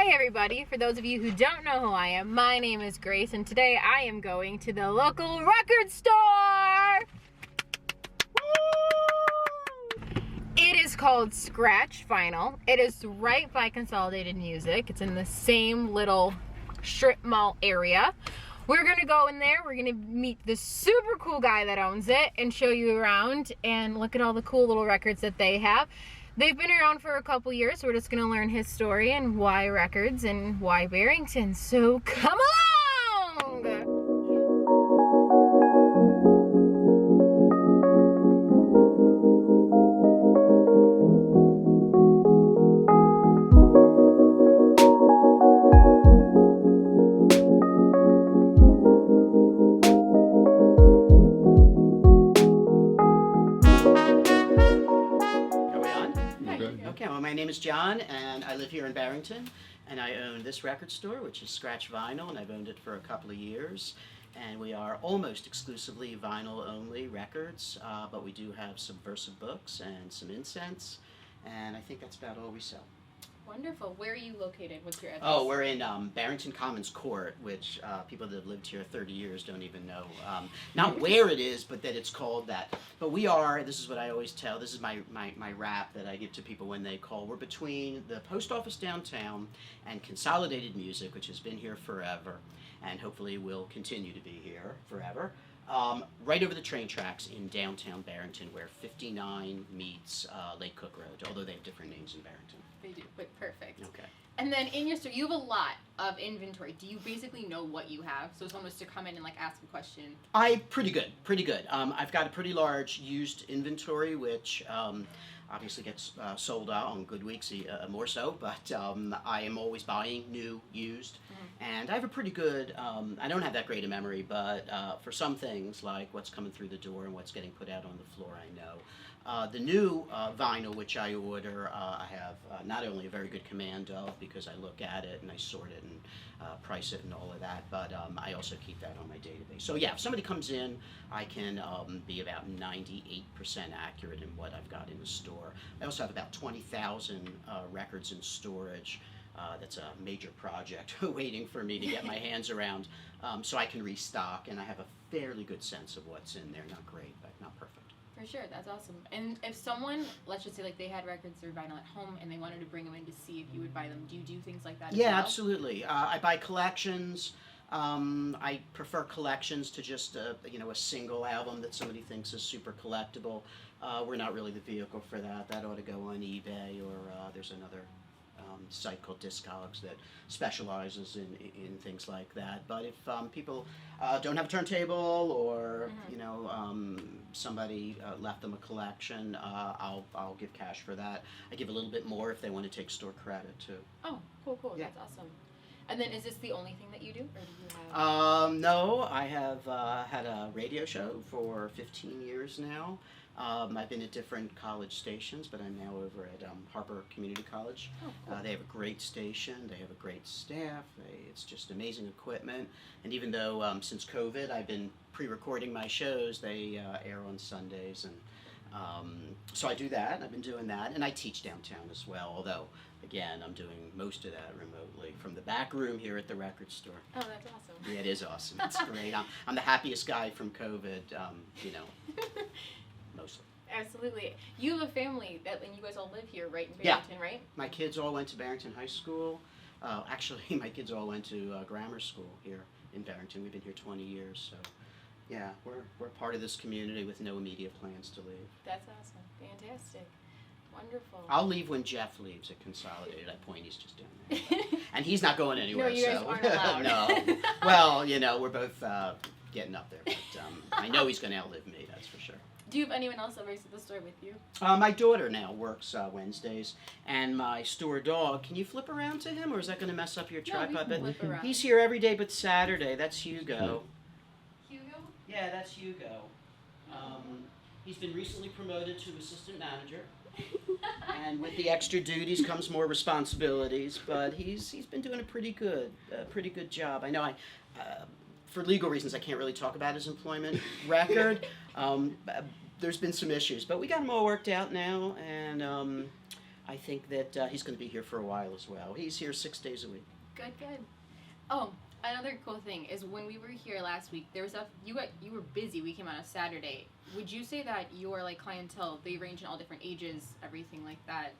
Hey everybody, for those of you who don't know who I am, my name is Grace and today I am going to the local record store! Woo! It is called Scratch Vinyl. It is right by Consolidated Music. It's in the same little strip mall area. We're gonna go in there, we're gonna meet the super cool guy that owns it and show you around and look at all the cool little records that they have. They've been around for a couple years, so we're just gonna learn his story and why records and why Barrington. So come along! Okay, well, my name is John, and I live here in Barrington, and I own this record store, which is Scratch Vinyl, and I've owned it for a couple of years, and we are almost exclusively vinyl-only records, but we do have subversive books and some incense, and I think that's about all we sell. Wonderful. Where are you located? What's your address? Oh, we're in Barrington Commons Court, which people that have lived here 30 years don't even know. Not where it is, but that it's called that. But we are, this is what I always tell, this is my rap that I give to people when they call. We're between the post office downtown and Consolidated Music, which has been here forever, and hopefully will continue to be here forever. Right over the train tracks in downtown Barrington, where 59 meets Lake Cook Road, although they have different names in Barrington. They do, but perfect. Okay. And then in your store, you have a lot of inventory. Do you basically know what you have? So if someone was to come in and like ask a question. Pretty good. I've got a pretty large used inventory, which obviously gets sold out on good weeks, more so, but I am always buying new, used, and I have a pretty good, I don't have that great a memory, but for some things, like what's coming through the door and what's getting put out on the floor, I know. The new vinyl which I order, I have not only a very good command of, because I look at it and I sort it and price it and all of that, but I also keep that on my database. So yeah, if somebody comes in, I can be about 98% accurate in what I've got in the store. I also have about 20,000 records in storage. That's a major project waiting for me to get my hands around, so I can restock, and I have a fairly good sense of what's in there. Not great, but not perfect. For sure, that's awesome. And if someone, let's just say like they had records or vinyl at home and they wanted to bring them in to see if you would buy them, do you do things like that as well? Yeah, absolutely. I buy collections. I prefer collections to just a single album that somebody thinks is super collectible. We're not really the vehicle for that. That ought to go on eBay, or there's another site called Discogs that specializes in things like that. But if people don't have a turntable, or somebody left them a collection, I'll give cash for that. I give a little bit more if they want to take store credit too. Oh, cool. Yeah. That's awesome. And then is this the only thing that you do, or do you have? No, I have had a radio show for 15 years now. I've been at different college stations, but I'm now over at Harper Community College. Oh, cool. They have a great station, they have a great staff, it's just amazing equipment, and even though since COVID I've been pre-recording my shows, they air on Sundays, and so I do that, and I've been doing that, and I teach downtown as well, although again I'm doing most of that remotely from the back room here at the record store. Oh, that's awesome. Yeah, it is awesome. It's great. I'm the happiest guy from COVID, mostly. Absolutely. You have a family and you guys all live here, right, in Barrington, right? My kids all went to Barrington High School. Actually, my kids all went to grammar school here in Barrington. We've been here 20 years, so yeah, we're part of this community with no immediate plans to leave. That's awesome. Fantastic. Wonderful. I'll leave when Jeff leaves at Consolidated. I point, he's just down there. And he's not going anywhere. No, you guys aren't allowed. No. Well, we're both getting up there, but I know he's going to outlive me, that's for sure. Do you have anyone else that works at the store with you? My daughter now works Wednesdays, and my store dog, can you flip around to him, or is that going to mess up your tripod? No, flip around. He's here every day but Saturday. That's Hugo. Hugo? Yeah, that's Hugo. He's been recently promoted to assistant manager, and with the extra duties comes more responsibilities, but he's been doing a pretty good job. I know for legal reasons, I can't really talk about his employment record. There's been some issues, but we got them all worked out now, and I think that he's going to be here for a while as well. He's here 6 days a week. Good, good. Oh, another cool thing is when we were here last week, there was you were busy. We came on a Saturday. Would you say that your like clientele, they range in all different ages, everything like that?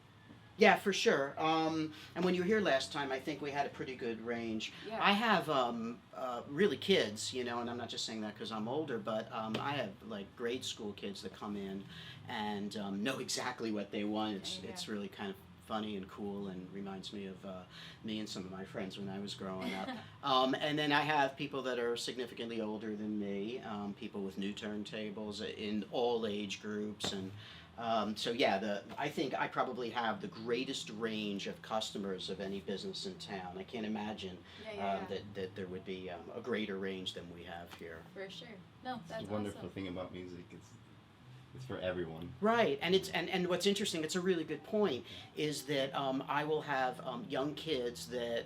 Yeah, for sure. And when you were here last time, I think we had a pretty good range. Yeah. I have really kids, and I'm not just saying that because I'm older, but I have like grade school kids that come in and know exactly what they want. It's really kind of funny and cool and reminds me of me and some of my friends when I was growing up. And then I have people that are significantly older than me, people with new turntables in all age groups, and so yeah, I think I probably have the greatest range of customers of any business in town. I can't imagine that there would be a greater range than we have here. For sure. No, that's the wonderful awesome. thing about music. It's for everyone. Right, and and what's interesting, it's a really good point, is that I will have young kids that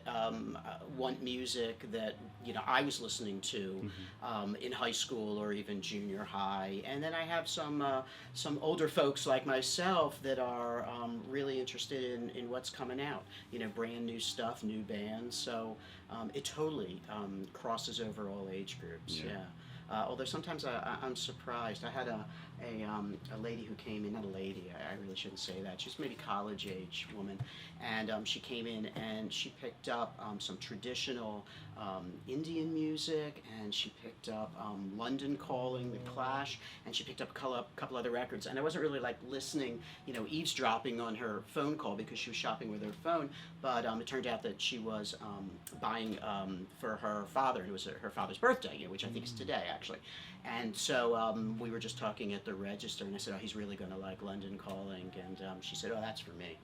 want music that I was listening to in high school or even junior high, and then I have some older folks like myself that are really interested in what's coming out, brand new stuff, new bands. So it totally crosses over all age groups. Yeah. Although sometimes I'm surprised. I had a lady who came in, not a lady, I really shouldn't say that, she's maybe college age woman, and she came in and she picked up some traditional Indian music, and she picked up London Calling, The Clash, and she picked up a couple other records, and I wasn't really like listening, eavesdropping on her phone call because she was shopping with her phone, but it turned out that she was buying for her father, and it was her father's birthday, which I think is today actually. And so we were just talking at the register, and I said, oh, he's really going to like London Calling, and she said, oh, that's for me.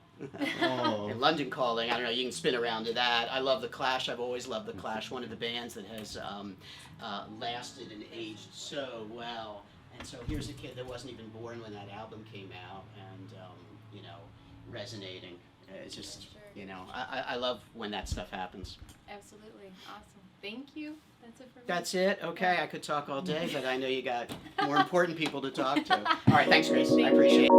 Oh. And London Calling, I don't know, you can spin around to that. I love The Clash. I've always loved The Clash, one of the bands that has lasted and aged so well. And so here's a kid that wasn't even born when that album came out, and, resonating. It's just, I love when that stuff happens. Absolutely. Awesome. Thank you. That's it for me. That's it? Okay, I could talk all day, but I know you got more important people to talk to. All right, thanks, Grace. I appreciate it.